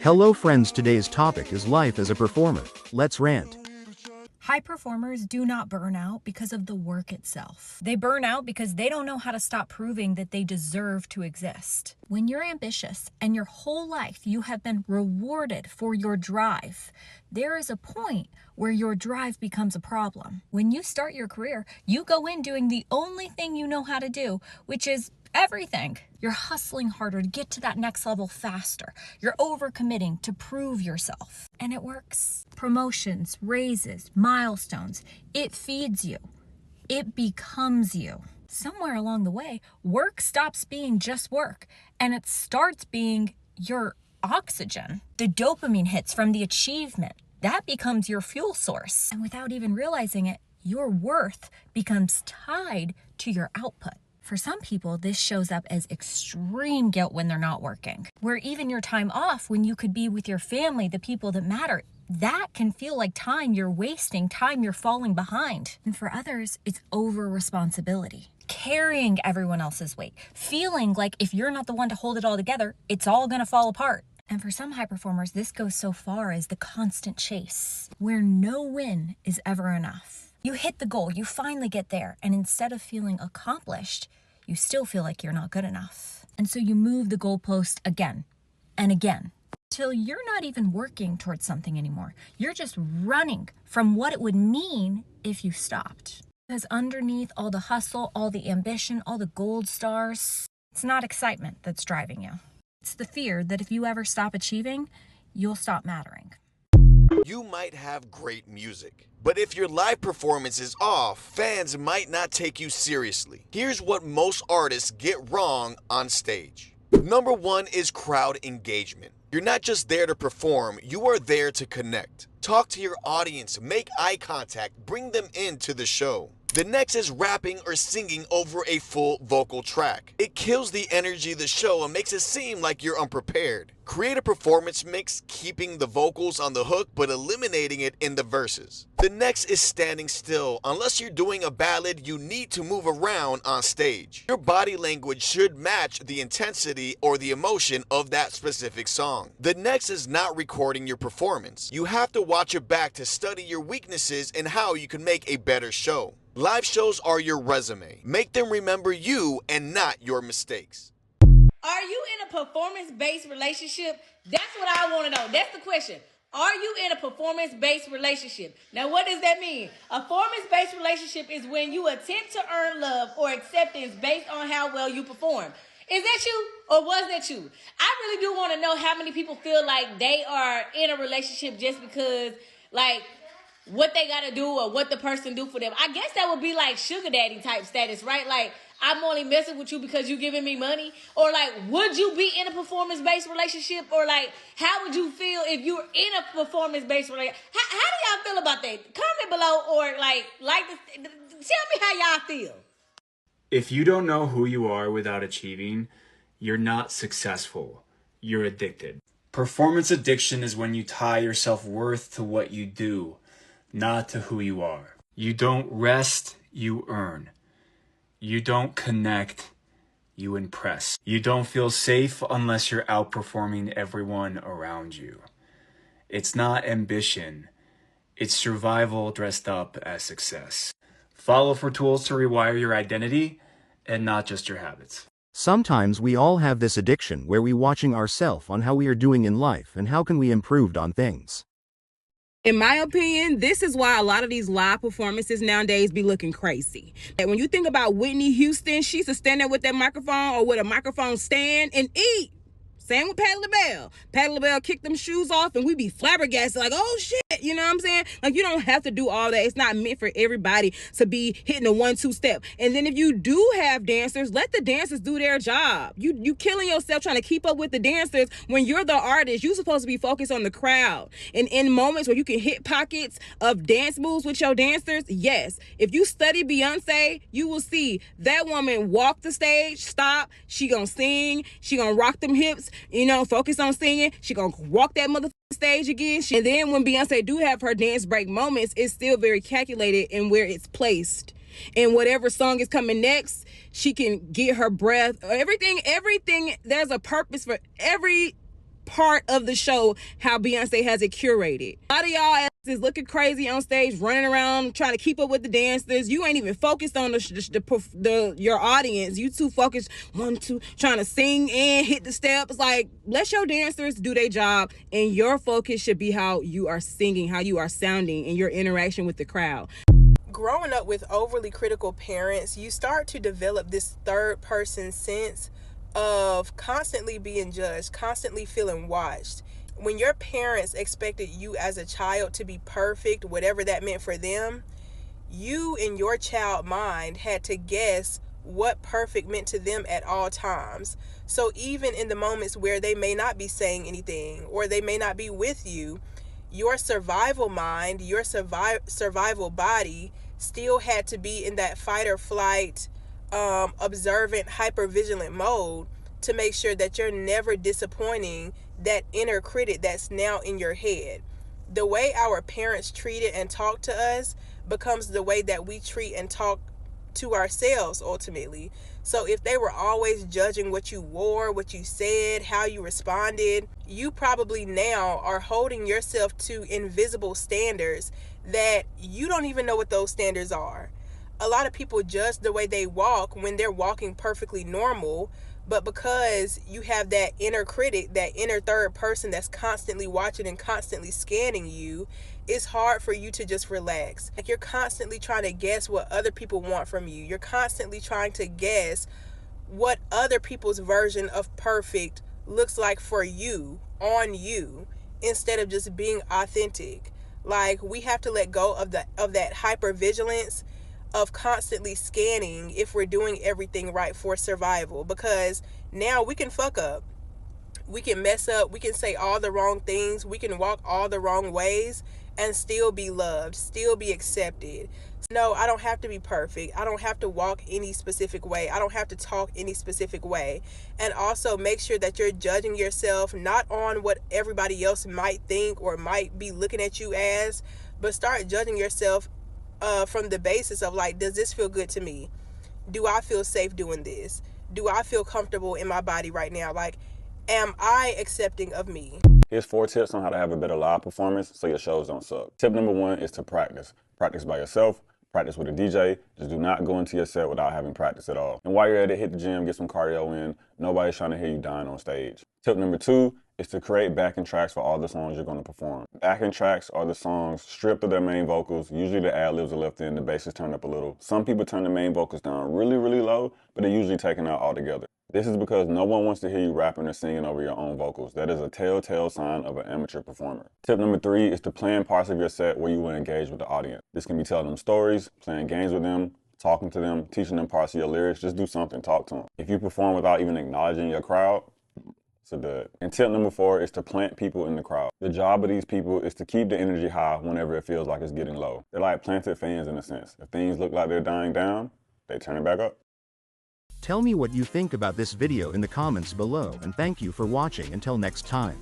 Hello friends, today's topic is life as a performer. Let's rant. High performers do not burn out because of the work itself. They burn out because they don't know how to stop proving that they deserve to exist. When you're ambitious and your whole life you have been rewarded for your drive, there is a point where your drive becomes a problem. When you start your career, you go in doing the only thing you know how to do, which is everything. You're hustling harder to get to that next level faster. You're overcommitting to prove yourself. And it works. Promotions, raises, milestones. It feeds you. It becomes you. Somewhere along the way, work stops being just work and it starts being your oxygen. The dopamine hits from the achievement. That becomes your fuel source. And without even realizing it, your worth becomes tied to your output. For some people, this shows up as extreme guilt when they're not working, where even your time off when you could be with your family, the people that matter, that can feel like time you're wasting, time you're falling behind. And for others, it's over responsibility, carrying everyone else's weight, feeling like if you're not the one to hold it all together, it's all gonna fall apart. And for some high performers, this goes so far as the constant chase, where no win is ever enough. You hit the goal, you finally get there, and instead of feeling accomplished, you still feel like you're not good enough. And so you move the goalpost again and again till you're not even working towards something anymore. You're just running from what it would mean if you stopped. Because underneath all the hustle, all the ambition, all the gold stars, it's not excitement that's driving you. It's the fear that if you ever stop achieving, you'll stop mattering. You might have great music, but if your live performance is off, fans might not take you seriously. Here's what most artists get wrong on stage. Number one is crowd engagement. You're not just there to perform, you are there to connect. Talk to your audience, make eye contact, bring them into the show. The next is rapping or singing over a full vocal track. It kills the energy of the show and makes it seem like you're unprepared. Create a performance mix, keeping the vocals on the hook but eliminating it in the verses. The next is standing still. Unless you're doing a ballad, you need to move around on stage. Your body language should match the intensity or the emotion of that specific song. The next is not recording your performance. You have to watch your back to study your weaknesses and how you can make a better show. Live shows are your resume. Make them remember you and not your mistakes. Are you in a performance-based relationship? That's what I want to know. That's the question. Are you in a performance-based relationship? Now, what does that mean? A performance-based relationship is when you attempt to earn love or acceptance based on how well you perform. Is that you or was that you? I really do want to know how many people feel like they are in a relationship just because, like, what they got to do or what the person do for them. I guess that would be like sugar daddy type status, right? Like, I'm only messing with you because you giving me money. Or like, would you be in a performance-based relationship? Or like, how would you feel if you were in a performance-based relationship? How do y'all feel about that? Comment below or tell me how y'all feel. If you don't know who you are without achieving, you're not successful. You're addicted. Performance addiction is when you tie your self-worth to what you do, not to who you are. You don't rest, you earn. You don't connect, you impress. You don't feel safe unless you're outperforming everyone around you. It's not ambition, it's survival dressed up as success. Follow for tools to rewire your identity and not just your habits. Sometimes we all have this addiction where we watching ourselves on how we are doing in life and how can we improve on things. In my opinion, this is why a lot of these live performances nowadays be looking crazy. And when you think about Whitney Houston, she used to stand there with that microphone or with a microphone stand and eat. Same with Patti LaBelle. Patti LaBelle kicked them shoes off and we be flabbergasted like, oh shit, you know what I'm saying? Like, you don't have to do all that. It's not meant for everybody to be hitting a 1-2 step. And then if you do have dancers, let the dancers do their job. You killing yourself trying to keep up with the dancers when you're the artist. You're supposed to be focused on the crowd. And in moments where you can hit pockets of dance moves with your dancers, yes. If you study Beyonce, you will see that woman walk the stage, stop, she gonna sing, she gonna rock them hips, you know, focus on singing. She gonna walk that motherfucking stage again. And then when Beyonce do have her dance break moments, it's still very calculated in where it's placed. And whatever song is coming next, she can get her breath. Everything, there's a purpose for every part of the show how Beyonce has it curated. A lot of y'all is looking crazy on stage, running around trying to keep up with the dancers. You ain't even focused on your audience. You too focused trying to sing and hit the steps. Like, let your dancers do their job, and your focus should be how you are singing, how you are sounding, and your interaction with the crowd. Growing up with overly critical parents, you start to develop this third person sense of constantly being judged, constantly feeling watched. When your parents expected you as a child to be perfect, whatever that meant for them, you in your child mind had to guess what perfect meant to them at all times. So even in the moments where they may not be saying anything or they may not be with you, your survival mind, your survival body still had to be in that fight or flight, observant, hypervigilant mode to make sure that you're never disappointing that inner critic that's now in your head. The way our parents treated and talk to us becomes the way that we treat and talk to ourselves ultimately. So if they were always judging what you wore, what you said, how you responded, you probably now are holding yourself to invisible standards that you don't even know what those standards are. A lot of people judge the way they walk when they're walking perfectly normal, but because you have that inner critic, that inner third person that's constantly watching and constantly scanning you, it's hard for you to just relax. Like, you're constantly trying to guess what other people want from you. You're constantly trying to guess what other people's version of perfect looks like for you, on you, instead of just being authentic. Like, we have to let go of that hypervigilance of constantly scanning if we're doing everything right for survival, because now we can fuck up, we can mess up, we can say all the wrong things, we can walk all the wrong ways and still be loved, still be accepted. No, I don't have to be perfect. I don't have to walk any specific way. I don't have to talk any specific way. And also make sure that you're judging yourself not on what everybody else might think or might be looking at you as, but start judging yourself from the basis of, like, does this feel good to me? Do I feel safe doing this? Do I feel comfortable in my body right now? Like, am I accepting of me? Here's 4 tips on how to have a better live performance so your shows don't suck. Tip number 1 is to practice. Practice by yourself, practice with a DJ. Just do not go into your set without having practice at all. And while you're at it, hit the gym, get some cardio in. Nobody's trying to hear you dying on stage. Tip number 2 is to create backing tracks for all the songs you're going to perform. Backing tracks are the songs stripped of their main vocals. Usually the ad-libs are left in, the bass is turned up a little. Some people turn the main vocals down really, really low, but they're usually taken out altogether. This is because no one wants to hear you rapping or singing over your own vocals. That is a telltale sign of an amateur performer. Tip number 3 is to plan parts of your set where you will engage with the audience. This can be telling them stories, playing games with them, talking to them, teaching them parts of your lyrics. Just do something, talk to them. If you perform without even acknowledging your crowd, it's a dud. And tip number 4 is to plant people in the crowd. The job of these people is to keep the energy high whenever it feels like it's getting low. They're like planted fans in a sense. If things look like they're dying down, they turn it back up. Tell me what you think about this video in the comments below, and thank you for watching. Until next time.